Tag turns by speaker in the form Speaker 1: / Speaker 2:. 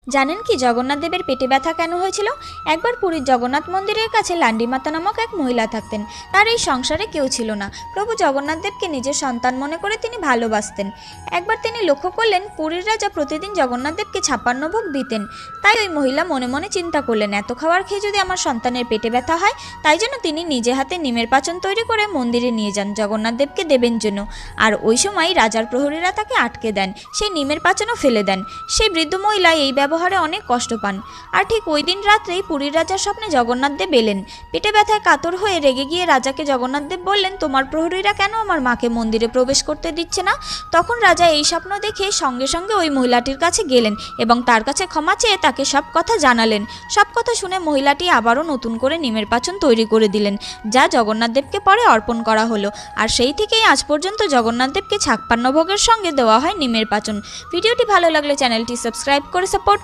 Speaker 1: জানেন কি জগন্নাথ দেবের পেটে ব্যথা কেন হয়েছিল? একবার পুরীর জগন্নাথ মন্দিরের কাছে লান্ডি মাতা নামক এক মহিলা থাকতেন। তার এই সংসারে কেউ ছিল না। প্রভু জগন্নাথ দেবকে নিজের সন্তান মনে করে তিনি ভালোবাসতেন। একবার তিনি লক্ষ্য করলেন পুরীর রাজা প্রতিদিন জগন্নাথ দেবকে 56 ভোগ দিতেন। তাই ওই মহিলা মনে মনে চিন্তা করলেন, এত খাবার খেয়ে যদি আমার সন্তানের পেটে ব্যথা হয়, তাই জন্য তিনি নিজে হাতে নিমের পাচন তৈরি করে মন্দিরে নিয়ে যান জগন্নাথ দেবকে দেবেন জন্য। আর ওই সময় রাজার প্রহরীরা তাকে আটকে দেন, সেই নিমের পাচনও ফেলে দেন। সেই বৃদ্ধ মহিলা এই ব্যবহারে অনেক কষ্ট পান। আর ঠিক ওই দিন রাত্রেই পুরীর রাজার স্বপ্নে জগন্নাথ দেব এলেন। পেটে ব্যথায় কাতর হয়ে রেগে গিয়ে রাজাকে জগন্নাথ দেব বললেন, তোমার প্রহরীরা কেন আমার মাকে মন্দিরে প্রবেশ করতে দিচ্ছে না? তখন রাজা এই স্বপ্ন দেখে সঙ্গে সঙ্গে ওই মহিলাটির কাছে গেলেন এবং তার কাছে ক্ষমা চেয়ে তাকে সব কথা জানালেন। সব কথা শুনে মহিলাটি আবারও নতুন করে নিমের পাচন তৈরি করে দিলেন, যা জগন্নাথ দেবকে পরে অর্পণ করা হলো। আর সেই থেকেই আজ পর্যন্ত জগন্নাথ দেবকে 56 ভোগের সঙ্গে দেওয়া হয় নিমের পাচন। ভিডিওটি ভালো লাগলে চ্যানেলটি সাবস্ক্রাইব করে সাপোর্ট